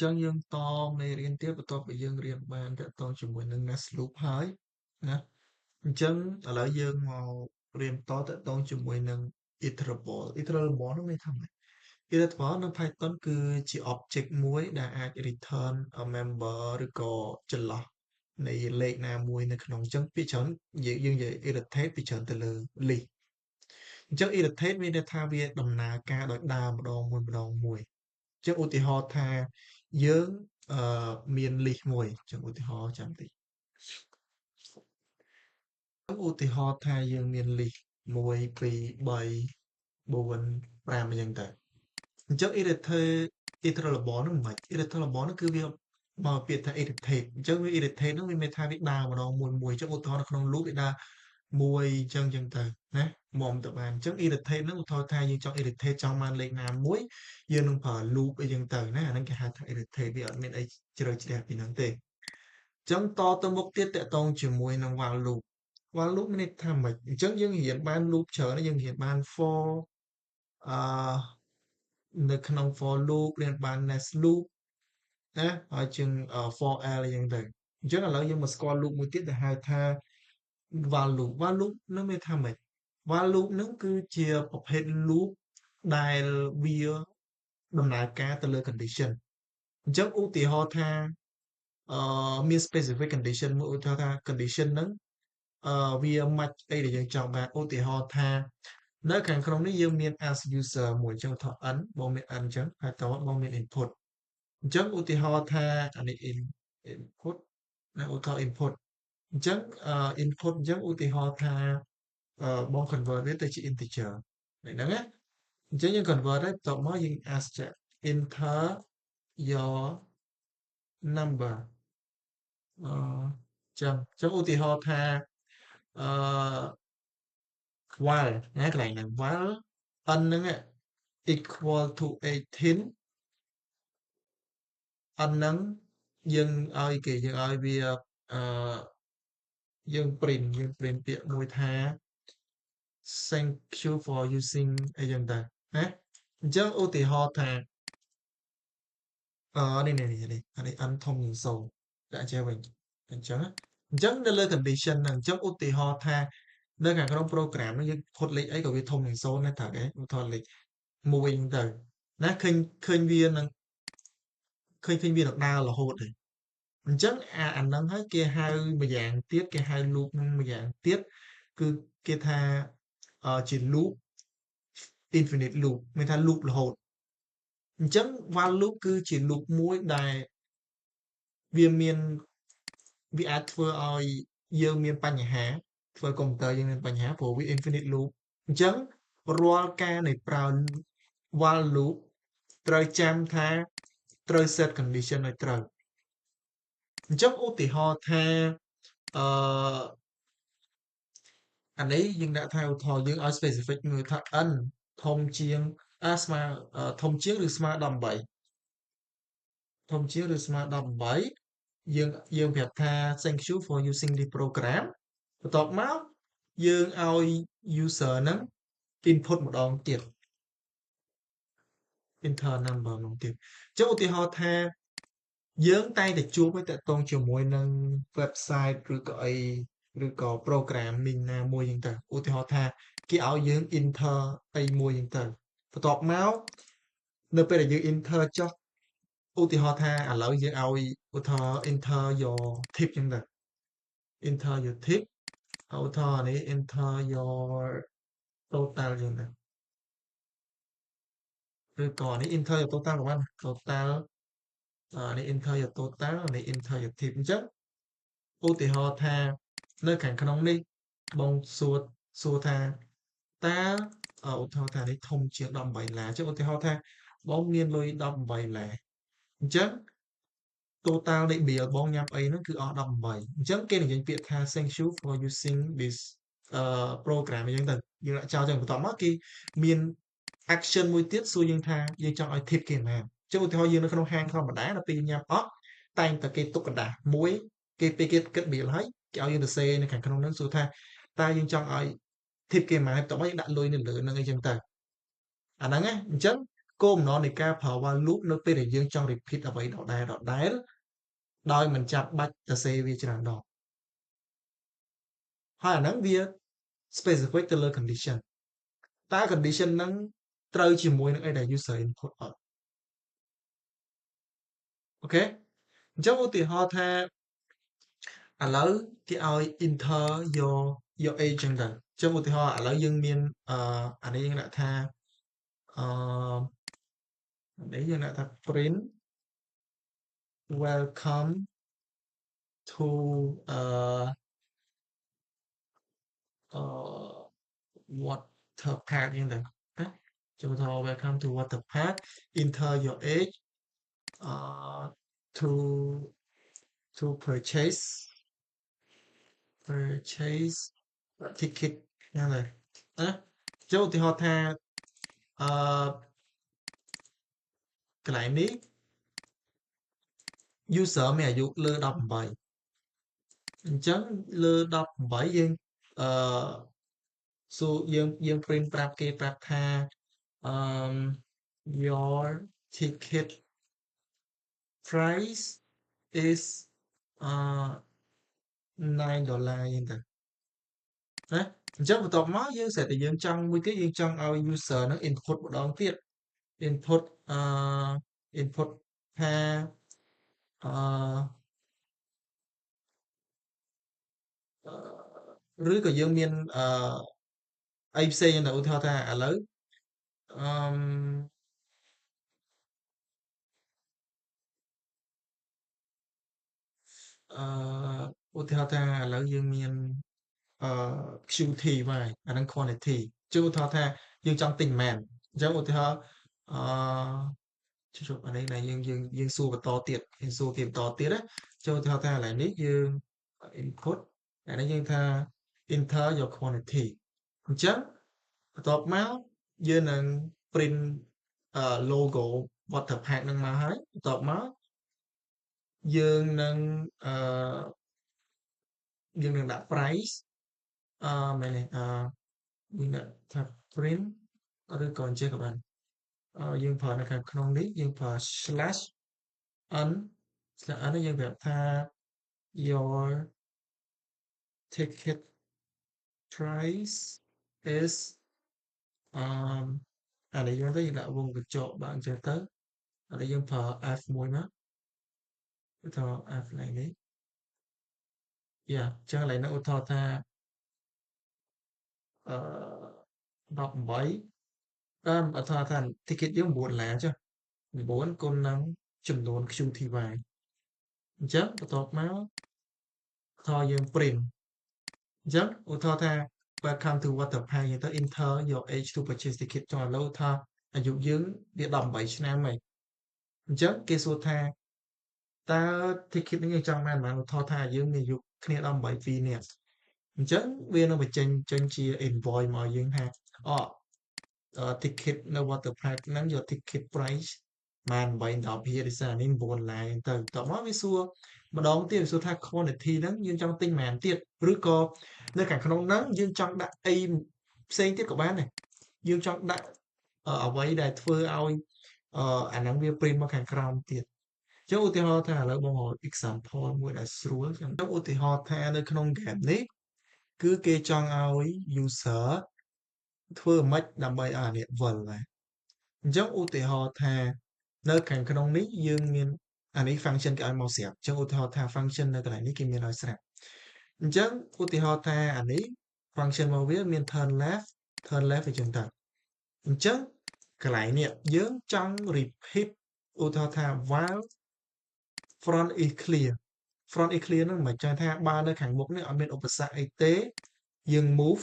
ចឹងយើងតមេរៀនទៀតបន្ទាប់ពីយើងរៀនបានទាក់ទងជាមួយនឹង Nest Loop ហើយណាអញ្ចឹងឥឡូវយើងមករៀនតទាក់ទងជាមួយនឹង iterable iterable នោះមានថាម៉េច iterable នៅ Python គឺជា object មួយដែលអាច return a member ឬក៏ចន្លោះនៃលេខណាមួយនៅក្នុងអញ្ចឹងពីច្រើនយើងនិយាយ iterate ពីច្រើនទៅលើ list អញ្ចឹង iterate មានន័យថាវាដំណើរការដោយដើរម្ដងមួយចឹងឧទាហរណ៍ថាយើងអឺមាន list មួយចឹងឧទាហរណ៍ចាំតិចឧទាហរណ៍ថាយើងមាន list 1 2 3 4 5អញ្ចឹងទៅអញ្ចឹង iterable នោះមិន iterable នោះគឺវាមកពាក្យថា iterate អញ្ចឹងវា iterate នោះវាមានថាវាដើរម្ដងមួយអញ្ចឹងឧទាហរណ៍នៅក្នុង loop វាដើរមួយអញ្ចឹងទៅណាមុំទៅបានអញ្ចឹង iterate នោះឧទាហរណ៍ថាយើងចង់ iterate ចង់បានលេខណាមួយយើងនឹងប្រើ loop អីចឹងទៅណាអាហ្នឹងគេហៅថា iterate វាអត់មានអីជ្រៅជ្រះពីហ្នឹងទេអញ្ចឹងតទៅមុខទៀតតកតងជាមួយនឹង while loop while loop មានន័យថាម៉េចអញ្ចឹងយើងរៀនបាន loop ច្រើនយើងរៀនបាន for អឺនៅក្នុង for loop រៀនបាន nest loop ណាហើយជាង for l អីចឹងទៅអញ្ចឹងឥឡូវយើងមកស្គាល់ loop មួយទៀតដែលហៅថា while loop while loop នឹងមានថាម៉េច while loop នឹងគឺជាប្រភេទ loop ដែលវាដំណើរការទៅលើ condition អញ្ចឹងឧទាហរណ៍ថាមាន specific condition មួយឧទាហរណ៍ថា condition ហ្នឹងវា match អីដែលយើងចង់បានឧទាហរណ៍ថានៅខាងក្នុងនេះយើងមាន as user មួយអញ្ចឹងឧទាហរណ៍ n បងមាន n អញ្ចឹងហើយតបងមាន input អញ្ចឹងឧទាហរណ៍ថាអានេះ input ណាឧទាហរណ៍ input អញ្ចឹងinput អញ្ចឹងឧទាហរណ៍ថាបង convert វាទៅជា integer ហ្នឹងណាអញ្ចឹងយើង convert ហើយបន្ទាប់មកយើង ask ចា enter your number ចឹងឧទាហរណ៍ថាអឺ while ណាកន្លែងហ្នឹង while n ហ្នឹង equal to 18 n ហ្នឹងយើងឲ្យគេយើងឲ្យវាអឺយើង print ពាក្យមួយថា thank you for using អីចឹងទៅណាអញ្ចឹងឧទាហរណ៍ថានេះអានេះ n ធំជាង0ដាក់ចេះវិញអញ្ចឹងនៅលើ condition ហ្នឹងអញ្ចឹងឧទាហរណ៍ថានៅខាងក្នុង program ហ្នឹងយើងផុតលេខអីក៏វាធំជាង0ដែរត្រូវទេឧទាហរណ៍លេខ1ហ្នឹងទៅណាឃើញវានឹងវានឹងដើររហូតហើយអញ្ចឹងអាហ្នឹងហើយគេហៅម្យ៉ាងទៀតគេហៅ loop ហ្នឹងម្យ៉ាងទៀតគឺគេថាជា loop infinite loop មានថា loop រហូតអញ្ចឹង while loop គឺជា loop មួយដែលវាអាចធ្វើឲ្យយើងមានបញ្ហាធ្វើកុំព្យូទ័រយើងមានបញ្ហាព្រោះវា infinite loop អញ្ចឹងរាល់ការនៃប្រើ while loop ត្រូវចាំថាត្រូវ set condition ឲ្យត្រូវអញ្ចឹងឧទាហរណ៍ថាអឺអានេះយើងដាក់ថាឧទាហរណ៍យើងឲ្យ specific មួយថា n ធំជាងស្មើធំជាងឬស្មើ18ធំជាងឬស្មើ18យើងប្រាប់ថា thank you for using the program បន្ទាប់មកយើងឲ្យ user ហ្នឹង input ម្ដងទៀត enter number ម្ដងទៀតអញ្ចឹងឧទាហរណ៍ថាយើងតែងតែជួបឲ្យតាក់ទងជាមួយនឹង website ឬក៏អីឬក៏ programming ណាមួយអញ្ចឹងទៅឧទាហរណ៍ថាគេឲ្យយើង enter អីមួយអញ្ចឹងទៅបន្ទាប់មកនៅពេលដែលយើង enter ចុះឧទាហរណ៍ថាឥឡូវយើងឲ្យឧទាហរណ៍ enter your tip អញ្ចឹងទៅ enter your tip ឧទាហរណ៍នេះ enter your total អញ្ចឹងទៅឬក៏នេះ enter your total ក៏បាន total នេះ enter your total នេះ enter your tip អញ្ចឹងឧទាហរណ៍ថានៅខាងក្នុងនេះបងសួរថាតើឧទាហរណ៍ថានេះធំជាង18ឡាអញ្ចឹងឧទាហរណ៍ថាបងមានលុយ18ឡាអញ្ចឹង total នៃ bill បងញ៉ាំអីហ្នឹងគឺអស់18អញ្ចឹងគេនិយាយពាក្យថា thank you for using this program អញ្ចឹងទៅយើងដាក់ចោលចឹងបន្ទាប់មកគេមាន action មួយទៀតសួរយើងថាយើងចង់ឲ្យ tip គេប៉ុន្មានអញ្ចឹងឧទាហរណ៍យើងនៅក្នុងហាងធម្មតាដល់ពេលយើងញ៉ាំអស់តែងតែគេទុកกระดาษមួយគេពេលគេគិត bill ហើយគេឲ្យយើងទៅសេនៅខាងក្នុងហ្នឹងសួរថាតើយើងចង់ឲ្យ tip គេប៉ុន្មានបន្ទាប់មកយើងដាក់លុយនៅលើហ្នឹងអីចឹងទៅអាហ្នឹងណាអញ្ចឹង គោលបំណងនៃការប្រើ while loop នៅពេលដែលយើងចង់ repeat អ្វីដដែលដោយមិនចាំបាច់សរសេរវាច្រើនដងហើយអាហ្នឹងវា specific ទៅលើ condition តើ condition ហ្នឹងត្រូវជាមួយនឹងអីដែល user input អត់អូខេអញ្ចឹងឧទាហរណ៍ថាឥឡូវគេឲ្យ enter your age ចឹងទៅអញ្ចឹងឧទាហរណ៍ឥឡូវយើងមានអានេះយើងដាក់ថាអនេះយើងដាក់ថា print welcome to Waterpark ចឹងទៅណាចូលទៅ welcome to Waterpark enter your age uh, to purchase ticket ហ្នឹងហើយណាចូលឧទាហរណ៍ថាអឺកន្លែងនេះ user មានអាយុលើ18អញ្ចឹងលើ18យើងអឺសួរយើង print ប្រាប់គេប្រាប់ថាអឺ your ticket price is $9 អញ្ចឹងទៅណាអញ្ចឹងបន្ទាប់មកយើងស្រាប់តែយើងចង់មួយទៀតយើងចង់ឲ្យ user ហ្នឹង input ម្ដងទៀត input input ថាអឬក៏យើងមានអីផ្សេងទៅឧទាហរណ៍ថាឥឡូវអឺឧទាហរណ៍ថាឥឡូវយើងមានQT ហើយអាហ្នឹង quantity ជាឧទាហរណ៍ថាយើងចង់ទិញប៉ុន្មានអញ្ចឹងឧទាហរណ៍អជប់អានេះដែលយើងសួរបន្តទៀតយើងសួរគេបន្តទៀតណាចូលឧទាហរណ៍ថាឥឡូវនេះយើង input អានេះយើងថា enter your quantity អញ្ចឹងបន្ទាប់មកយើងនឹង print logo Waterpark ហ្នឹងមកហើយបន្ទាប់មកយើងនឹងយើងនឹងដាក់ price មែនទេយើងដាក់ថា print ឬក៏អញ្ចឹងក៏បានយើងប្រើនៅខាងក្នុងនេះយើងប្រើ slash n slash n នេះយើងប្រាប់ថា your ticket price is អានេះយើងទៅយើងដាក់វងកញ្ចក់បើអញ្ចឹងទៅអានេះយើងប្រើ f មួយមកឧទាហរណ៍ f ឡើងនេះយ៉ាអញ្ចឹងឥឡូវនេះឧទាហរណ៍ថាអ18ឧទាហរណ៍ថា ticket យើង$9ចុះ9គុណនឹងចំនួន QTY អញ្ចឹងបន្ទាប់មកថយយើង print អញ្ចឹងឧទាហរណ៍ថា welcome to Waterpark យើងទៅ enter your age to purchase ticket ចុះឥឡូវថាអាយុយើងវា18ឆ្នាំហើយអញ្ចឹងគេសួរថាតើ ticket នេះយើងចង់បានប៉ុន្មានឧទាហរណ៍ថាយើងមានអាយុគ្នា18 2នាក់អញ្ចឹងវានឹងបញ្ចេញជា invoice មកឲ្យយើងថាticket នៅ Waterpark ហ្នឹងយក ticket price បាន8 10រៀលដោយសារនេះ$9ទៅតោះមកវាសួរម្ដងទៀតវាសួរថា quantity ហ្នឹងយើងចង់ទិញប៉ុន្មានទៀតឬក៏នៅខាងក្នុងហ្នឹងយើងចង់ដាក់អីផ្សេងទៀតក៏បានដែរយើងចង់ដាក់អ្វីដែលធ្វើឲ្យអាហ្នឹងវា print មកខាងក្រោមទៀតចុះឧទាហរណ៍ថាឥឡូវបងរក example មួយដែលស្រួលចឹងឧទាហរណ៍ថានៅក្នុង game នេះគឺគេចង់ឲ្យ user ធ្វើម៉េចដើម្បីឲ្យអានេះវិលដែរអញ្ចឹងឧទាហរណ៍ថានៅខាងក្នុងនេះយើងមានអានេះ function គេឲ្យមកស្រាប់អញ្ចឹងឧទាហរណ៍ថា function នៅកន្លែងនេះគេមានឲ្យស្រាប់អញ្ចឹងឧទាហរណ៍ថាអានេះ function របស់វាមាន turn left អញ្ចឹងទៅអញ្ចឹងកន្លែងនេះយើងចង់ repeat ឧទាហរណ៍ថា while front is clear ហ្នឹងមិនចឹងថាបើនៅខាងមុខនេះអត់មានឧបសគ្គអីទេយើង move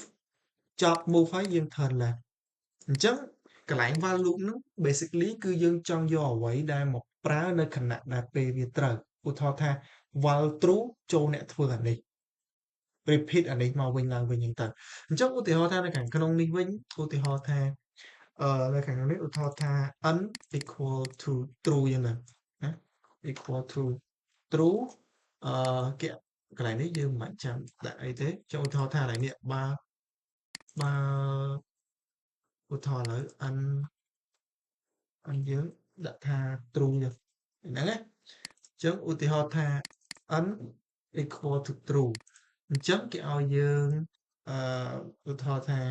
ចប់ move ហើយយើង turn left អញ្ចឹងកន្លែង while loop ហ្នឹង basically គឺយើងចង់យកអ្វីដែលមកប្រើនៅខណៈដែលពេលវាត្រូវឧទាហរណ៍ថា while true ចូលអ្នកធ្វើអានេះ repeat អានេះមកវិញឡើងវិញអញ្ចឹងទៅអញ្ចឹងឧទាហរណ៍ថានៅខាងក្នុងនេះវិញឧទាហរណ៍ថានៅខាងនេះឧទាហរណ៍ថា n equal to true យ៉ាងណា equal to true គេកន្លែងនេះយើងមិនចាំដាក់អីទេចុះឧទាហរណ៍ថាកន្លែងនេះបើឧទាហរណ៍ឥឡូវ n anh dương đã tha true rồiហ្នឹងណាចឹងឧទាហរណ៍ថា n equal to true អញ្ចឹងគេឲ្យយើងអឺឧទាហរណ៍ថា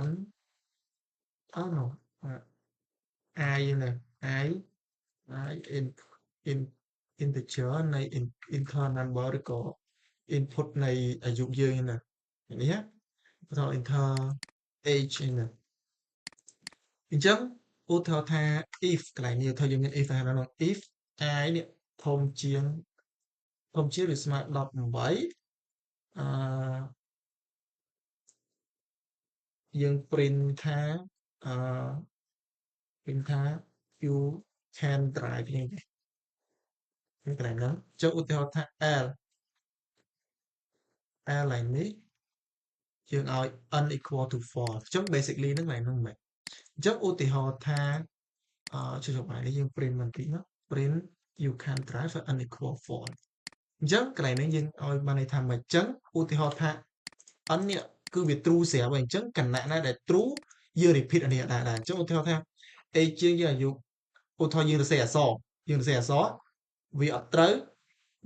n oh no i ណា i i in integer នៃ internal number ឬក៏ input នៃអាយុយើងណានេះណាឧទាហរណ៍ enter age ណាអញ្ចឹងឧទាហរណ៍ថា if កន្លែងនេះថាយើងមាន if ហើយណា if i នេះធំជាងឬស្មើ18អឺយើង print ថាអឺ print ថា you can drive នេះកន្លែងហ្នឹងចុះឧទាហរណ៍ថា l កន្លែងនេះយើងឲ្យ n equal to 4អញ្ចឹង basically ហ្នឹងកន្លែងហ្នឹងមិនអញ្ចឹងឧទាហរណ៍ថាចុះកន្លែងនេះយើង print បន្តិចណា print you can drive n equal 4អញ្ចឹងកន្លែងនេះយើងឲ្យបានន័យថាមិនអញ្ចឹងឧទាហរណ៍ថា n នេះគឺវា true ស្រាប់ហើយអញ្ចឹងគណៈណាដែល true យើង repeat អានេះដែរអញ្ចឹងឧទាហរណ៍ថា age យើងអាយុឧទាហរណ៍យើងសរសេរអក្សរវាអត់ត្រូវ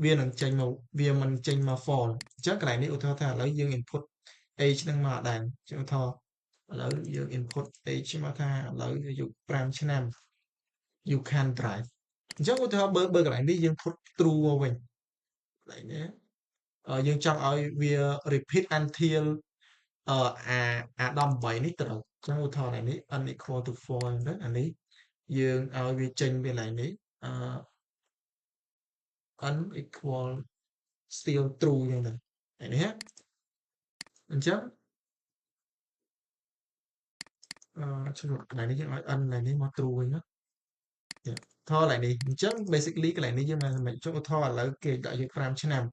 វានឹងចេញមកវាមិនចេញមក false អញ្ចឹងកន្លែងនេះឧទាហរណ៍ថាឥឡូវយើង input age នឹងមកដែរអញ្ចឹងឧទាហរណ៍ឥឡូវយើង input age មកថាឥឡូវអាយុ5ឆ្នាំ you can drive អញ្ចឹងឧទាហរណ៍បើកន្លែងនេះយើង put true មកវិញកន្លែងនេះយើងចង់ឲ្យវា repeat until អា18នេះត្រូវអញ្ចឹងឧទាហរណ៍នេះ n equal to 4អញ្ចឹងអានេះយើងឲ្យវាចេញពីកន្លែងនេះn equal still true អញ្ចឹងទៅនេះអញ្ចឹងជំនួសកន្លែងនេះយើងឲ្យ n កន្លែងនេះមក true វិញណាថតកន្លែងនេះអញ្ចឹង basically កន្លែងនេះយើងមិនចុះឧទាហរណ៍ឥឡូវគេដាក់យើង5ឆ្នាំ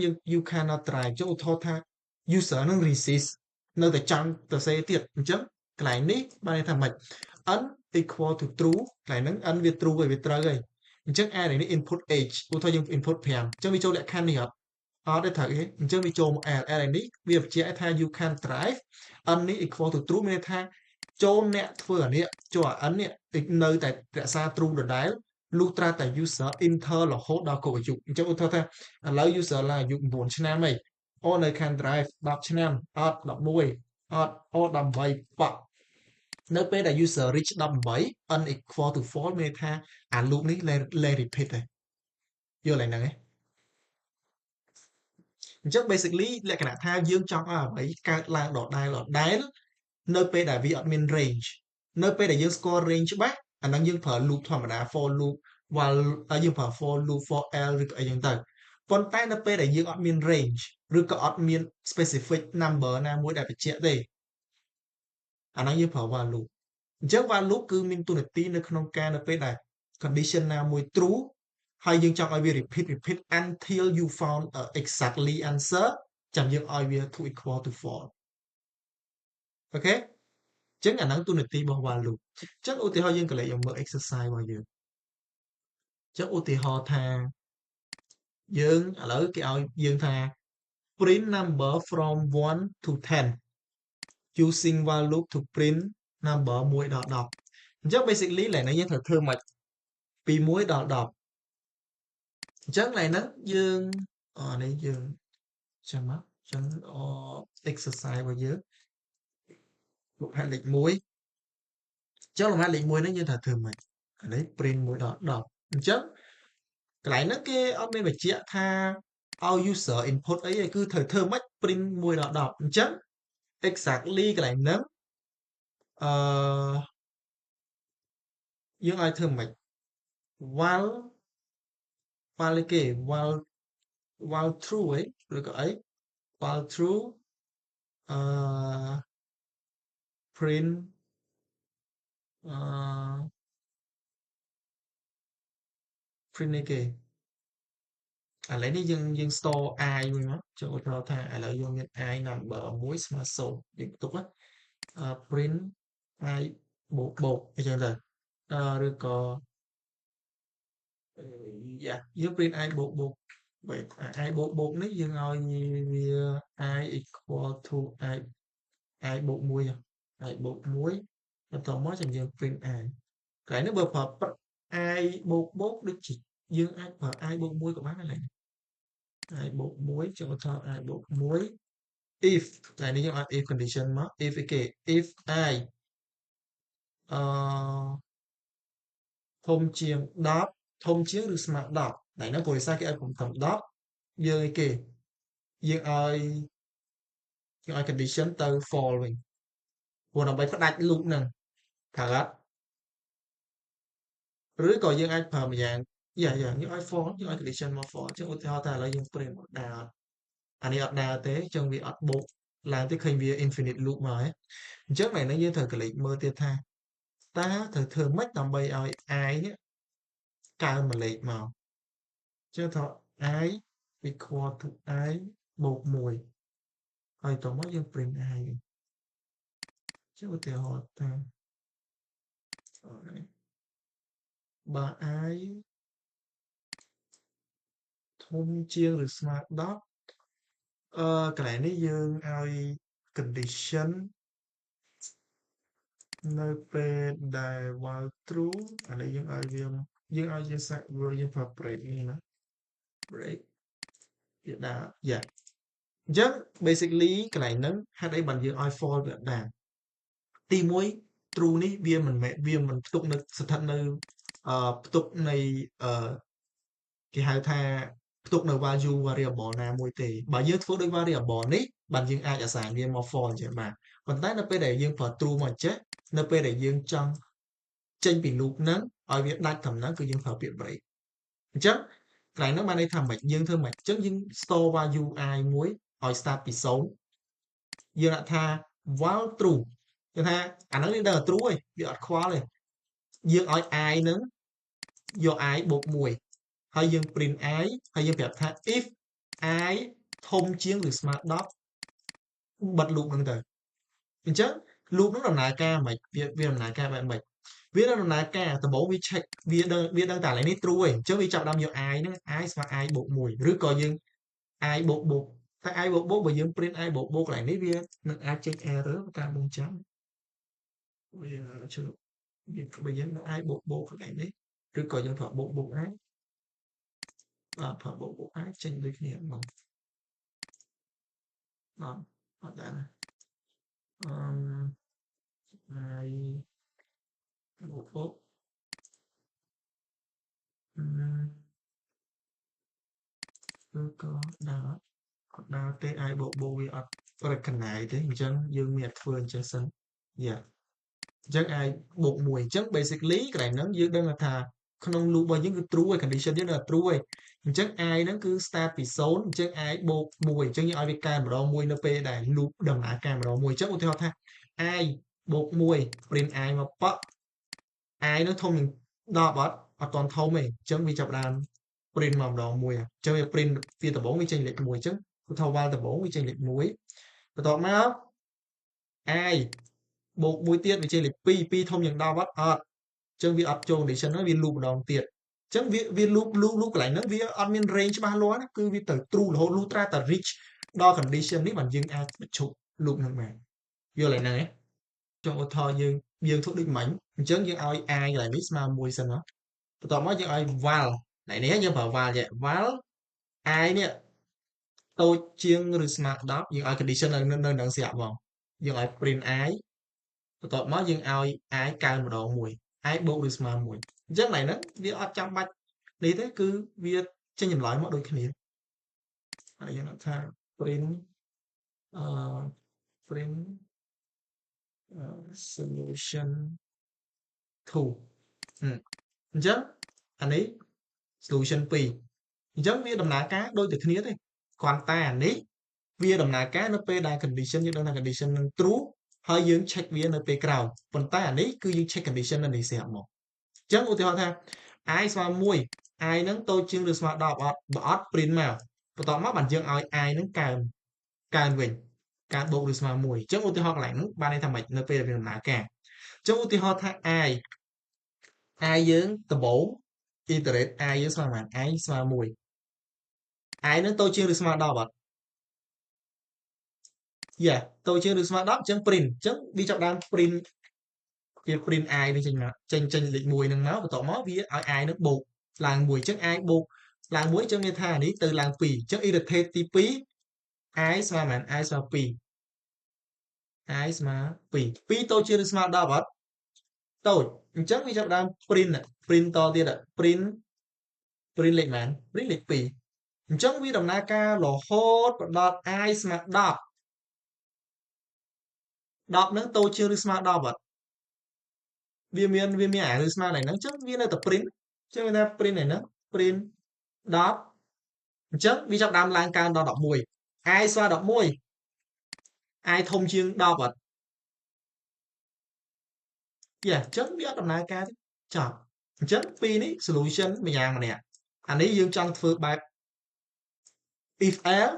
យើង you cannot try ចុះឧទាហរណ៍ថា user នឹង resist នៅតែចង់ទៅសេទៀតអញ្ចឹងកន្លែងនេះបានន័យថាម៉េច n equal to true កន្លែងហ្នឹង n វា true ហើយវាត្រូវហើយអញ្ចឹង array នេះ input age ឧទាហរណ៍យើង input 5អញ្ចឹងវាចូលលក្ខខណ្ឌនេះអត់ទេត្រូវទេអញ្ចឹងវាចូលមក array នេះវាបញ្ជាក់ថា you can drive n នេះ equal to true មានន័យថាចូលអ្នកធ្វើអានេះចូលអា n នេះនៅតែរក្សា true ដដែលលុះត្រាតែ user enter រហូតដល់គ្រប់អាយុអញ្ចឹងឧទាហរណ៍ថាឥឡូវ user ឡើងអាយុ9ឆ្នាំហើយអូនៅ can drive 10ឆ្នាំអត់11អត់អូ18ប៉នៅពេលដែល user reach 18 n equal to false មានន័យថាអា loop នេះលែង repeat ទេយល់ឡើងហ្នឹងទេអញ្ចឹង basically លក្ខណៈថាយើងចង់ឲ្យអ្វីកើតឡើងដដែលនៅពេលដែលវាអត់មាន range នៅពេលដែលយើងស្គាល់ range ច្បាស់អាហ្នឹងយើងប្រើ loop ធម្មតា for loop while យើងប្រើ for loop for l ឬក៏អីចឹងទៅប៉ុន្តែនៅពេលដែលយើងអត់មាន range ឬក៏អត់មាន specific number ណាមួយដែលបញ្ជាក់ទេអាហ្នឹងយើងប្រើ while loop អញ្ចឹង while loop គឺមានតួនាទីនៅក្នុងការនៅពេលដែល condition ណាមួយ true ហើយយើងចង់ឲ្យវា repeat until you found a exactly answer ចាំយើងឲ្យវា to equal to false អូខេអញ្ចឹងអាហ្នឹងតួនាទីរបស់ while loop អញ្ចឹងឧទាហរណ៍យើងក៏លេចមកមើល exercise របស់យើងអញ្ចឹងឧទាហរណ៍ថាយើងឥឡូវគេឲ្យយើងថា print number from 1 to 10 using while loop to print number 1ដល់10អញ្ចឹង basically ឡើយនេះយើងត្រូវធ្វើមកពី1ដល់10អញ្ចឹងឡើយហ្នឹងយើងនេះយើងចាំមកអញ្ចឹងexercise របស់យើងលំហាត់លេខ1អញ្ចឹងលំហាត់លេខ1ហ្នឹងយើងត្រូវធ្វើម៉េចអានេះ print 1ដល់10អញ្ចឹងកន្លែងហ្នឹងគេអត់មានបញ្ជាក់ថាឲ្យ user input អីទេគឺត្រូវធ្វើម៉េច print 1ដល់10អញ្ចឹង exactly កន្លែងហ្នឹងអឺយើងឲ្យធ្វើម៉េច while គេ while true អីឬក៏អី while true អឺ print អឺ print អីគេឥឡូវនេះយើង store i មួយមកចូលឧទាហរណ៍ថាឥឡូវយើងមាន i number 1ស្មើ0យើងបន្ទុកណាprint i បូកអញ្ចឹងទៅឬក៏យើង print i បូកi បូកនេះយើងឲ្យវា i equal to i បូក1 i បូក1បន្តមកចាំយើង print i កន្លែងនេះបើប្រើ i បូកដូចជាយើងអាចប្រើ i បូក1ក៏បានដែរ i បូក1ចាំបន្ត i បូក1 if កន្លែងនេះយើងអត់ if condition មក if អីគេ if i អឺធំជាង10ធំជាងឬស្មើ10កន្លែងហ្នឹងបរិយាគេឲ្យผมត្រឹម10យើងអីគេយើងឲ្យ condition ទៅ false វិញព្រោះដើម្បីផ្ដាច់ loop ហ្នឹងត្រូវអត់ឬក៏យើងអាចប្រើម្យ៉ាងយើងឲ្យ false យើងឲ្យ condition មក false អញ្ចឹងឧទាហរណ៍ថាឥឡូវយើង print មកដើរអានេះអត់ដើរទេអញ្ចឹងវាអត់បូកឡើងទេឃើញវា infinite loop មកហើយអញ្ចឹងថ្ងៃនេះយើងត្រូវកលេចមើលទៀតថាតើត្រូវធ្វើម៉េចដើម្បីឲ្យ i នេះកើនមួយលេខមកអញ្ចឹងថា i equal to i បូក1ហើយតមកយើង print i វិញចុះឧទាហរណ៍ថាបើ i ធំជាងឬស្មើ10កន្លែងនេះយើងឲ្យ condition នៅពេលដែល while true អានេះយើងឲ្យយើងសាក់យើងប្រើ break នេះណា break វាដាក់អញ្ចឹង basically កន្លែងហ្នឹងហេតុអីបានយើងឲ្យ false វាអត់ដែរទី1 true នេះវាមិនផ្ទុកនៅស្ថិតនៅផ្ទុកនៃគេហៅថាផ្ទុកនៅ value variable ណាមួយទេបើយើងធ្វើដូច variable នេះបានយើងអាចអាសាវាមក false អញ្ចឹងបានប៉ុន្តែនៅពេលដែលយើងប្រើ true មកចេះនៅពេលដែលយើងចង់ចេញពី loop ហ្នឹងឲ្យវាដាច់ត្រឹមហ្នឹងគឺយើងប្រើពាក្យ break អញ្ចឹងកន្លែងហ្នឹងបានន័យថាម៉េចយើងធ្វើម៉េចអញ្ចឹងយើង store value i មួយឲ្យ start ពី0យើងដាក់ថា while true គឺថាអាហ្នឹងយើងដឹងថា true ឯងវាអត់ខ្វល់ទេយើងឲ្យ i ហ្នឹងយក i បូក1ហើយយើង print i ហើយយើងប្រាប់ថា if i ធំជាងឬស្មើ10បិទ loop ហ្នឹងទៅអញ្ចឹង loop ហ្នឹងដំណើរការមិនវាដំណើរការបែបម៉េចវាដំណើរការដំបូងវា check វាដឹងតែឥឡូវនេះ true ឯងអញ្ចឹងវាចាប់ផ្ដើមយក i ហ្នឹង i ស្មើ i បូក1ឬក៏យើង i បូកតែ i បូកបើយើង print i បូកកន្លែងនេះវានឹងអាចចេញ error តាមបងចាំវាជឿបើយើង i បូកកន្លែងនេះឬក៏យើងប្រើបូក i បាទប្រើបូក i ចេញដូចគ្នាមកបាទអត់ដែរអឺ i បូកឬក៏ដើរទេ i បូកវាអត់ recognize ទេអញ្ចឹងយើងមានតែធ្វើអញ្ចឹងសិនយ៉ាអញ្ចឹង i បូក1អញ្ចឹង basically កន្លែងហ្នឹងយើងដឹងថាក្នុង loop របស់យើងគឺ true ហើយ condition យើងដឹងថា true ហើយអញ្ចឹង i ហ្នឹងគឺ start ពី0អញ្ចឹង i បូក1អញ្ចឹងយើងឲ្យវាកើនម្ដង1នៅពេលដែល loop ដំណើរការម្ដង1អញ្ចឹងឧទាហរណ៍ថា i បូក1 print i មកប៉ក់ i ហ្នឹងធំនឹង10អត់ទាន់ធំទេអញ្ចឹងវាចាប់ផ្ដើម print មកម្ដងមួយអញ្ចឹងវា print វាដំបូងវាចេញលេខ1អញ្ចឹងឧទាហរណ៍ val ដំបូងវាចេញលេខ1បន្ទាប់មក i បូក1ទៀតវាចេញលេខ2ធំជាង10អត់អញ្ចឹងវាអត់ចូល condition ហ្នឹងវា loop ម្ដងទៀតអញ្ចឹងវា loop កន្លែងហ្នឹងវាអត់មាន range ច្បាស់លាស់ណាគឺវាទៅ true រហូត loop ត្រាតែ reach ដល់ condition នេះបានយើងអាចបញ្ឈប់ loop ហ្នឹងបានយល់ហើយហ្នឹងឯងចុះឧទាហរណ៍យើងធ្វើដូចមិញអញ្ចឹងយើងឲ្យ i កន្លែងនេះស្មើ1សិនមកបន្ទាប់មកយើងឲ្យ val កន្លែងនេះយើងប្រើ val ចេះ val i នេះតូចជាងឬស្មើ10យើងឲ្យ condition នៅនឹងស្រាប់ហ្មងយើងឲ្យ print i បន្ទាប់មកយើងឲ្យ i កើនម្ដងមួយ i បូកឬស្មើ1អញ្ចឹងកន្លែងហ្នឹងវាអត់ចាំបាច់នេះទេគឺវាចេញចម្លើយមកដូចគ្នាហើយយើងថា print អឺ print solution 2អញ្ចឹងអានេះ solution 2អញ្ចឹងវាដំណើរការដូចតែគ្នាទេគ្រាន់តែអានេះវាដំណើរការនៅពេលដែល condition យើងដឹងថា condition នឹង true ហើយយើង check វានៅពេលក្រោយប៉ុន្តែអានេះគឺយើង check condition នៅនេះស្រាប់មកអញ្ចឹងឧទាហរណ៍ថា i ស្មើ1 i ហ្នឹងតូចជាងឬស្មើ10អត់បើអត់ print មកបន្ទាប់មកបានយើងឲ្យ i ហ្នឹងកើនវិញកើនបូកឬស្មើ1អញ្ចឹងឧទាហរណ៍កន្លែងហ្នឹងបានន័យថាម៉េចនៅពេលដែលវាដំណើរការអញ្ចឹងឧទាហរណ៍ថា i យើងដំបូង iterate i យើងស្មើប៉ុន្មាន i ស្មើ1 i ហ្នឹងតូចជាងឬស្មើ10អត់ Yeah តូចជាងឬស្មើ10អញ្ចឹង print អញ្ចឹងវាចាប់ផ្ដើម print វា print i នេះចេញមកចេញលេខ1ហ្នឹងមកបន្ទាប់មកវាឲ្យ i ហ្នឹងបូកឡើង1អញ្ចឹង i បូកឡើង1អញ្ចឹងមានថានេះទៅឡើង2អញ្ចឹង iterate ទី2 i ស្មើប៉ុន្មាន i ស្មើ2 i ស្មើ2 2តូចជាងឬស្មើ10អត់តូចអញ្ចឹងវាចាប់ផ្ដើម print តទៀត print លេខប៉ុន្មាន print លេខ2អញ្ចឹងវាដំណើរការរហូតទៅដល់ i ស្មើ10 10ហ្នឹងតូចជាងឬស្មើ10អត់វាមានអាឬស្មើnàyហ្នឹងអញ្ចឹងវានៅតែ print អញ្ចឹងវាថា print nàyហ្នឹង print 10អញ្ចឹងវាចាប់ផ្ដើមឡើងកើនដល់11 i ស្មើ11 i ធំជាង10អត់យ៉ាអញ្ចឹងវាអត់ដំណើរការទេចប់អញ្ចឹងពីរនេះ solution ម្យ៉ាងម្នាក់អានេះយើងចង់ធ្វើបែប if else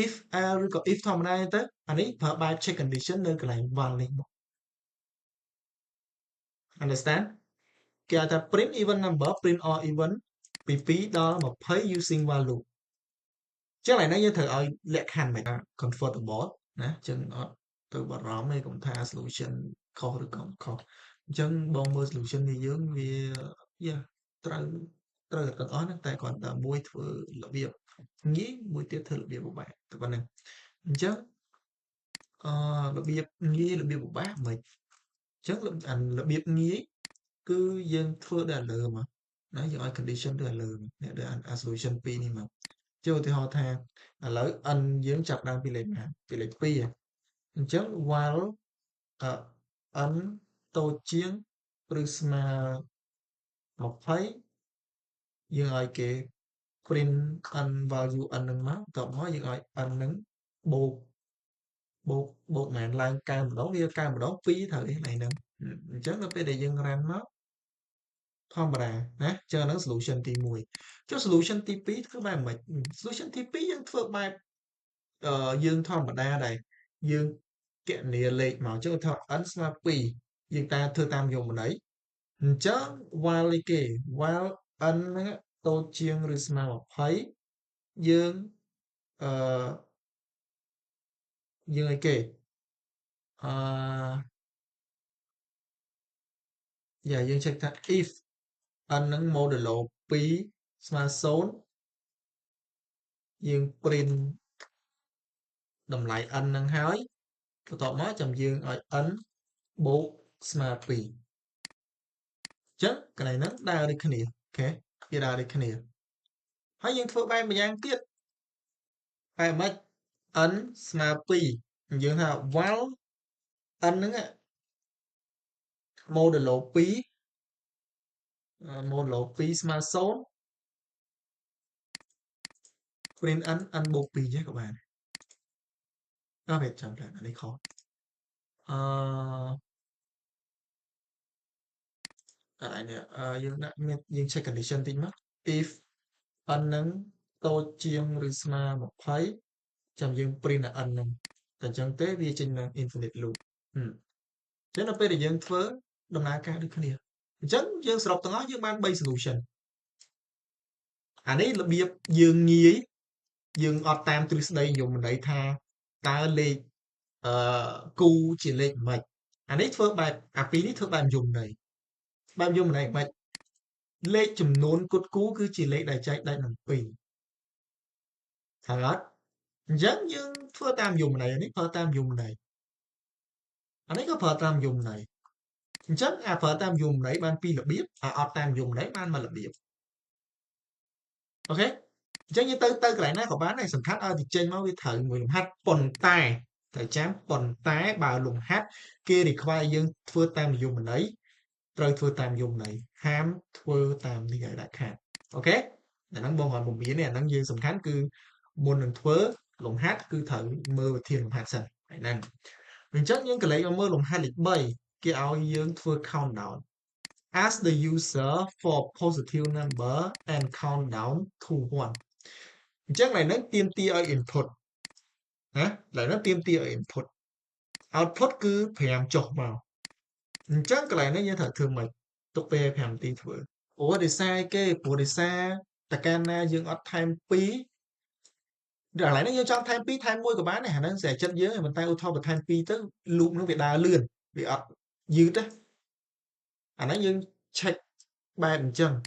if else ឬក៏ if ធម្មតាទៅអានេះប្រើបែប check condition នៅកន្លែង while នេះមក understand គេហៅថា print even number print all even ពី2ដល់20 using while loop ចឹងឥឡូវនេះយើងត្រូវឲ្យលក្ខខណ្ឌមិន comfortable ណាចឹងអត់ទៅបារម្ភទេកុំថា solution ខុសឬក៏មិនខុសអញ្ចឹងបងមើល solution នេះយើងវាយ៉ាត្រូវទាំងអស់ហ្នឹងតែគ្រាន់តែមួយធ្វើរបៀបងាយមួយទៀតធ្វើរបៀបពិបាកតែប៉ុណ្្នឹងអញ្ចឹងរបៀបងាយរបៀបពិបាកមិនអញ្ចឹងរបៀបងាយគឺយើងធ្វើដូចឥឡូវមកណាយើងឲ្យ condition ដូចឥឡូវនេះដូច solution 2នេះមកជាឧទាហរណ៍ថាឥឡូវ n យើងចាប់ដើមពីលេខណាពីលេខ2អញ្ចឹង while n តូចជាងឬស្មើ20យើងឲ្យគេ print n value n ហ្នឹងមកបន្ទាប់មកយើងឲ្យ n ហ្នឹងបូកមែនឡើងកើម្ដងវាកើម្ដង2ត្រូវឯហ្នឹងអញ្ចឹងដល់ពេលដែលយើង run មកធម្មតាណាចឹងហ្នឹង solution ទី1ចុះ solution ទី2ធ្វើបែបម៉េច solution ទី2យើងធ្វើបែបយើងធម្មតាដែរយើងគណនាលេខមកចុះថា n ស្មើ2យើងធ្វើតាមយមន័យអញ្ចឹង while អីគេ while n ហ្នឹងតូចជាងឬស្មើ20យើងអឺយើងអីគេអឺយើង check ថា if n ហ្នឹង modulo 2ស្មើ0យើង print តម្លៃ n ហ្នឹងហើយបន្ទាប់មកចាំយើងឲ្យ n បូកស្មើ2អញ្ចឹងកន្លែងហ្នឹងដើរដូចគ្នាអូខេវាដើរដូចគ្នាហើយយើងធ្វើបែបម្យ៉ាងទៀតបែបម៉េច n ស្មើ2យើងថា while n ហ្នឹង modulo 2ស្មើ0 print n បូក2ចេះក៏បានវាចាំតែអានេះខុសអឺកន្លែងនេះយើងដាក់មានយើង check condition តិចមក if n ហ្នឹងតូចជាងឬស្មើ20ចាំយើង print n ហ្នឹងតែអញ្ចឹងទេវាចេញនៅ infinite loop អញ្ចឹងដល់ពេលដែលយើងធ្វើដំណើរការដូចគ្នាអញ្ចឹងយើងសរុបទាំងអស់យើងបាន3 solution អានេះរបៀបយើងងាយយើងអត់តាមទ្រឹស្ដីយមន័យថាតើលេខគូជាលេខម៉េចអានេះធ្វើបែបអាពីរនេះធ្វើបែបយមន័យម៉េចលេខចំនួនគត់គូគឺជាលេខដែលចែកដាច់នឹង2ហើយអត់អញ្ចឹងយើងធ្វើតាមយមន័យនេះប្រើតាមយមន័យអានេះក៏ប្រើតាមយមន័យអញ្ចឹងអាប្រើតាមយមន័យបានពីររបៀបអាអត់តាមយមន័យបានមួយរបៀបអូខេអញ្ចឹងយើងទៅកន្លែងណាក៏បានដែរសំខាន់ឲ្យទៅចេញមកវាត្រូវមួយលំហាត់ប៉ុន្តែត្រូវចាំប៉ុន្តែបើលំហាត់គេ require យើងធ្វើតាមយមន័យត្រូវធ្វើតាមយមន័យហាមធ្វើតាមនេះឲ្យដាច់ខាតអូខេអាហ្នឹងបងអត់ពមៀនទេអាហ្នឹងយើងសំខាន់គឺមុននឹងធ្វើលំហាត់គឺត្រូវមើលវិធីលំហាត់សិនហើយហ្នឹងអញ្ចឹងយើងក៏លេខមកមើលលំហាត់លេខ3គេឲ្យយើងធ្វើ countdown ask the user for positive number and count down to 1អញ្ចឹងឡើយហ្នឹងទាមទារឲ្យ input ណាឡើយហ្នឹងទាមទារឲ្យ input output គឺ5ចុះមកអញ្ចឹងកន្លែងនេះយើងត្រូវធ្វើម៉េចទុកពេល5នាទីធ្វើអូដោយសារគេព្រោះដោយសារតើកាលណាយើងអត់ថែម2 Rồi lại nó vô trong thêm pi thêm môi của bạn này nó sẽ chất dưới mình tay ô thô và thêm pi tới loop nó bị đa lươn bị ọt dư đó nó dương check bài bình chân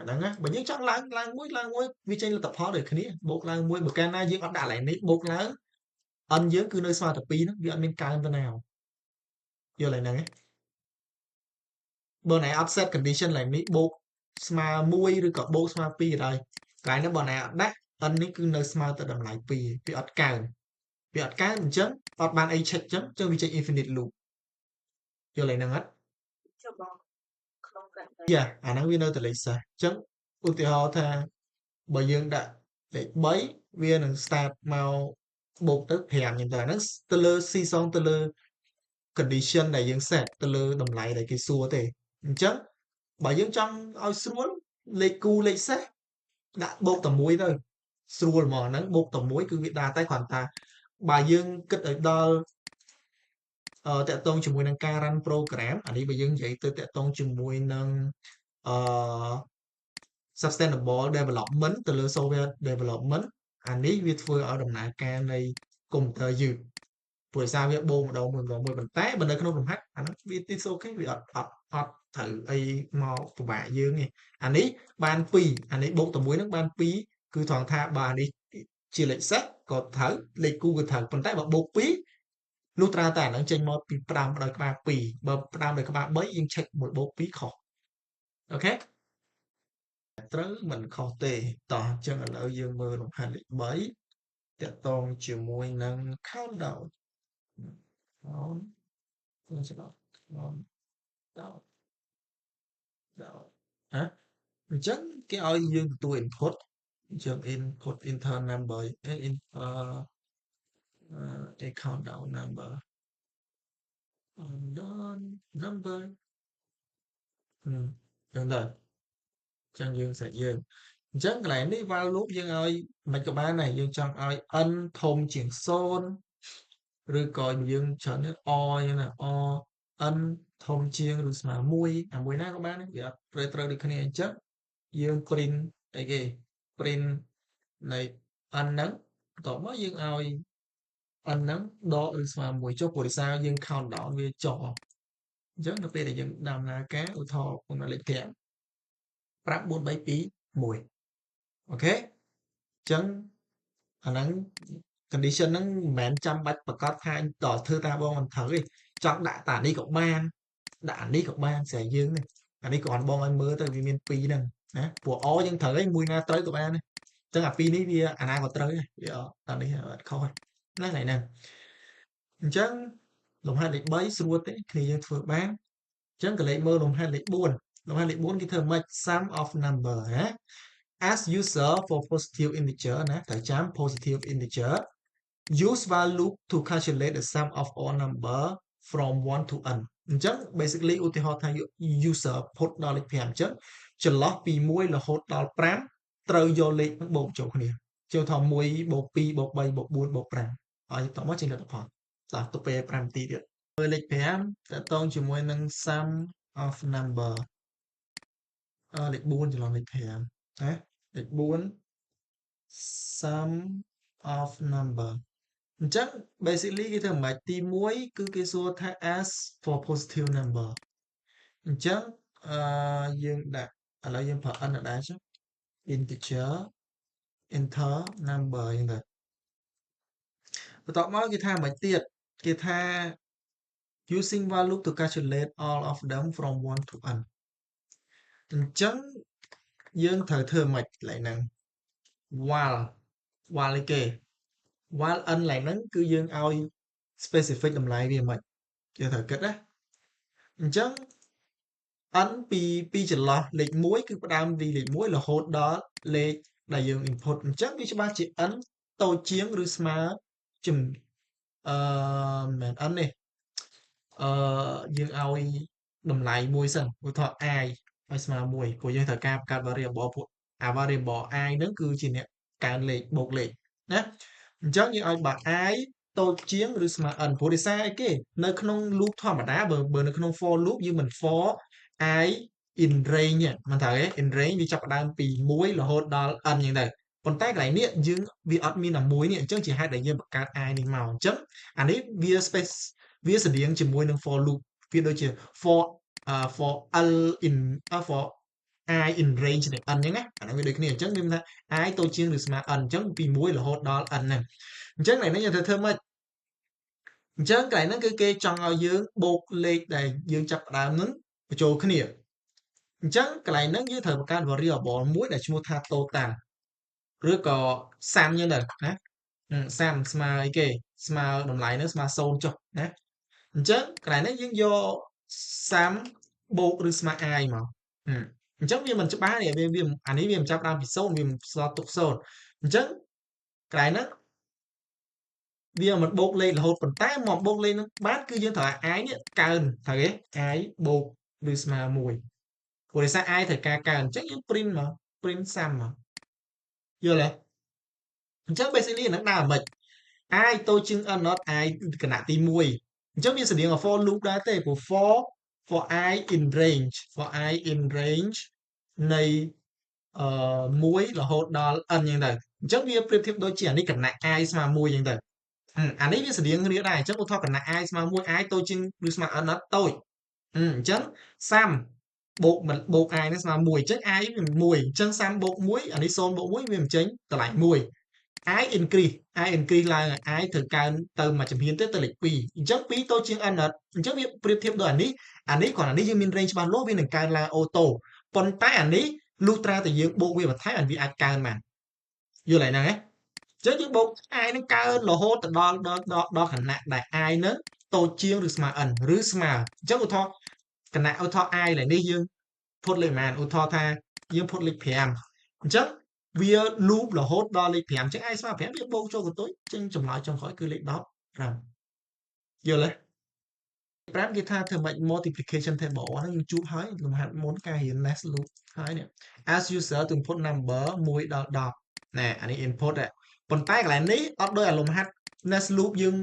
đó á bởi những trong lang muối vì tranh là tập hóa để khní bộ lang muối bậc ca na dương ọt đã lại nít bộ lá ân dương cứ nơi xoa tập pi nó vì ăn bên cao bên nào vô lại nè bữa này offset condition lại nít bộ sma muối rồi có bộ sma pi ở đây cái nó bữa này đắt ân ní cứ nơi sma tự đầm lại pi vì ọt cao vì ọt cao mình chấm ọt ban a check chấm cho vì check infinite loop vô lại nè hết dạ nó viên nơi từ lịch sử chấm ưu tiên họ tha bởi dương đã để bấy viên start màu buộc tới thèm nhìn tới nó từ lơ si son từ lơ condition này dương set từ lơ đồng lại để cái xua thì chấm bởi dương trong ao xuống lấy cu lấy set đã buộc tầm muối thôi xua mà nó buộc tầm muối cứ việc đa tài khoản ta bà dương kết ở đó tại tông chung mùi năng ca run program anh đi bà dương vậy tôi tại tông chung mùi năng sustainable development ទៅលើ software development អានេះវាធ្វើឲ្យដំណើរការនៃកុំព្យូទ័រយឺតព្រោះសារវាបូមម្ដងមួយប៉ុន្តែបើនៅក្នុងលំហាត់អានោះវាទីសូខេវាអត់ត្រូវអីមកពិបាកយើងទេអានេះបាន2អានេះបូកតែមួយនឹងបាន2គឺត្រង់ថាបើអានេះជាលេខសេសក៏ត្រូវលេខគូក៏ត្រូវប៉ុន្តែបើបូក2លុះត្រាតែអានឹងចេញមកពីផ្ដើមដោយក្បាល2បើផ្ដើមដោយក្បាល3យើង check មួយបូក2ខុសអូខេត្រូវមិនខុសទេតោះអញ្ចឹងឥឡូវយើងមើលលំហាត់លេខ3តាក់ទងជាមួយនឹង countdown count ស្ដាប់ countdown អញ្ចឹងគេឲ្យយើងទទួល input អញ្ចឹង input enter number in a countdown number countdown number អញ្ចឹងដែរអញ្ចឹងយើងសេចយើងអញ្ចឹងកន្លែងនេះ while loop យើងឲ្យមិនក៏បានដែរយើងចង់ឲ្យ n ធំជាង0ឬក៏យើងច្រើនអយ៉ាងណាn ធំជាងឬស្មើ1អាមួយណាក៏បានវាអត់ត្រូវដូចគ្នាអញ្ចឹងយើង print អីគេ print នៃ n ហ្នឹងបន្ទាប់មកយើងឲ្យ n ហ្នឹងដកឬស្មើ1ចុះព្រោះដោយសារយើង count down វាចុះអញ្ចឹងនៅពេលដែលយើងដំណើរការឧទាហរណ៍ក្នុងលេខ5 5 4 3 2 1អូខេអញ្ចឹងអាហ្នឹង condition ហ្នឹងមិនមែនចាំបាច់ប្រកាសថាដល់ធ្វើតាមបងមិនត្រូវទេចង់ដាក់តានេះក៏បានដាក់អានេះក៏បានស្រាប់យើងនេះអានេះគ្រាន់បងឲ្យមើលទៅវាមាន2ហ្នឹងណាព្រោះអយើងត្រូវឯងមួយណាត្រូវក៏បានដែរអញ្ចឹងអា2នេះវាអាណាក៏ត្រូវដែរវាតានេះអត់ខុសហ្នឹងហើយហ្នឹងអញ្ចឹងលំហាត់លេខ3ស្រួលទេគ្នាយើងធ្វើបានអញ្ចឹងក៏លេខមើលលំហាត់លេខ4លំហាត់លេខ4គេធ្វើម៉េច sum of number ណា as user for positive integer ណាត្រូវចាំ positive integer use while loop to calculate the sum of all number from 1 to n អញ្ចឹង basically ឧទាហរណ៍ថា user ផុតដល់លេខ5អញ្ចឹងចន្លោះពី1រហូតដល់5ត្រូវយកលេខហ្នឹងបូកចូលគ្នាចូលថា1បូក2បូក3បូក4បូក5ហើយតមកចេញលទ្ធផលតោះទៅពេល5នាទីទៀតមើលលេខ5តកតងជាមួយនឹង sum of number លេខ4ចន្លោះលេខ5ណាលេខ4 sum of number អញ្ចឹង basically គេធ្វើម៉េចទី1គឺគេសួរថា ask for positive number អញ្ចឹងយើងដាក់ឥឡូវយើងប្រើ n ដែរចុះ integer enter number អញ្ចឹងទៅបន្ទាប់មកគេថាម៉េចទៀតគេថា using while loop to calculate all of them from 1 to n អញ្ចឹងយើងត្រូវធ្វើម៉េចកន្លែងហ្នឹង while អីគេ while n ឡើងហ្នឹងគឺយើងឲ្យ specific តម្លៃវាមិនយើងត្រូវគិតណាអញ្ចឹង n ពីចន្លោះលេខ1គឺផ្ដើមពីលេខ1រហូតដល់លេខដែលយើង input អញ្ចឹងវាច្បាស់ជា n តូចជាងឬស្មើជំមិនមែន n នេះយើងឲ្យតម្លៃមួយសិនឧទាហរណ៍ i ឲ្យស្មើ1ព្រោះយើងត្រូវការបង្កើត variable ពួកអា variable i ហ្នឹងគឺជាអ្នកកើនលេខបូកលេខណាអញ្ចឹងយើងឲ្យបើ i តូចជាងឬស្មើ n ព្រោះដោយសារអីគេនៅក្នុង loop ធម្មតាបើនៅក្នុង for loop យើងមិន for i in range មិនត្រូវទេ in range វាចាប់ផ្ដើមពី1រហូតដល់ n អញ្ចឹងទៅ ប៉ុន្តែកន្លែងនេះយើងវាអត់មានតែមួយនេះអញ្ចឹងជាហេតុដែលយើងបង្កើត I នេះមកអញ្ចឹងអានេះវា space វាស្រដៀងជាមួយនឹង for loop វាដូចជា for for L in for I in range នៃ n អញ្ចឹងណាអាហ្នឹងវាដូចគ្នាអញ្ចឹងមានថា I តូចជាងឬស្មើ n អញ្ចឹងពី1រហូតដល់ n ហ្នឹងអញ្ចឹងកន្លែងនេះយើងត្រូវធ្វើម៉េចអញ្ចឹងកន្លែងហ្នឹងគឺគេចង់ឲ្យយើងបូកលេខដែលយើងចាប់ផ្ដើមហ្នឹងបញ្ចូលគ្នាអញ្ចឹងកន្លែងហ្នឹងយើងត្រូវបង្កើត variable មួយដែលឈ្មោះថា total ឬក៏ sum អញ្ចឹងទៅណាsum ស្មើអីគេស្មើតម្លៃហ្នឹងស្មើ0ចុះណាអញ្ចឹងកន្លែងនេះយើងយក sum បូកឬស្មើ i មកអញ្ចឹងវាមិនច្បាស់ទេវាអានេះវាមិនចាប់ដើមពី0វាមិនស្គាល់ទុក0អញ្ចឹងកន្លែងហ្នឹងវាមិនបូកលេខរហូតប៉ុន្តែមកបូកលេខហ្នឹងបានគឺយើងត្រូវឲ្យ i នេះកើនត្រូវទេ i បូកឬស្មើ1ព្រោះដោយសារ i ត្រូវការកើនអញ្ចឹងយើង print មក print sum មកយល់ទេអញ្ចឹង basically ហ្នឹងដើរមិន i តូចជាង n not i គណៈទី1អញ្ចឹងវាស្រដៀង for loop ដែរទេព្រោះ for i in range for i in range នៃ1រហូតដល់ n អញ្ចឹងទៅអញ្ចឹងវាប្រៀបធៀបដូចជាអានេះគណៈ i ស្មើ1អញ្ចឹងទៅអានេះវាស្រដៀងគ្នាដែរអញ្ចឹងឧទាហរណ៍គណៈ i ស្មើ1 i តូចជាងឬស្មើ n អត់តូចអញ្ចឹង sum បូក i នេះស្មើ1អញ្ចឹង i វា1អញ្ចឹង sum បូក1អានេះ0បូក1វាមិនចេញតម្លៃ1 i increaseឡើង i ត្រូវកើនទៅមួយជំហានទៀតទៅលេខ2អញ្ចឹង2តូចជាង n អត់អញ្ចឹងវាប្រៀបធៀបដូចអានេះគ្រាន់តែនេះយើងមាន range ច្បាស់លាស់វានឹងកើនឡើងអូតូប៉ុន្តែអានេះលុះត្រាតែយើងបូកវាបន្ថែមអានេះវាអាចកើនបានយល់ហើយហ្នឹងហ៎អញ្ចឹងយើងបូក i ហ្នឹងកើនរហូតទៅដល់ខណៈដែល i ហ្នឹងតូចជាងឬស្មើ n ឬស្មើអញ្ចឹងឧទាហរណ៍គណៈឧទាហរណ៍ i ឡើយនេះយើងផុតលេខប៉ុន្មានឧទាហរណ៍ថាយើងផុតលេខ5អញ្ចឹងវា loop រហូតដល់លេខ5អញ្ចឹង i ស្មើ5វាបូកចូលកន្ទុយចេញចម្លើយចុងក្រោយគឺលេខ15យល់ទេ5គេថាធ្វើម៉េច multiplication table ហ្នឹងយើងជួបហើយលំហាត់មុនការរៀន nest loop ហើយនេះ as user to input number 1ដល់10ណែអានេះ input ប៉ុន្តែកន្លែងនេះអត់ដូចអាលំហាត់ nest loop យើង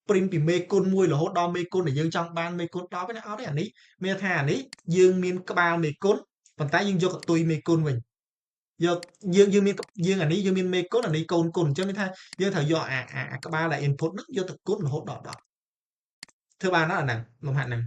print ពីមេគុណ1រហូតដល់មេគុណដែលយើងចង់បានមេគុណ10ទេណាអត់ទេអានេះមានថាអានេះយើងមានក្បាលមេគុណប៉ុន្តែយើងយកកតុយមេគុណវិញយកយើងមានយើងអានេះយើងមានមេគុណអានេះកូនគុណអញ្ចឹងមានថាយើងត្រូវយកអាក្បាលដែល input ហ្នឹងយកទៅគុណរហូតដល់10ធ្វើបានអត់អាហ្នឹងលំហាត់ហ្នឹង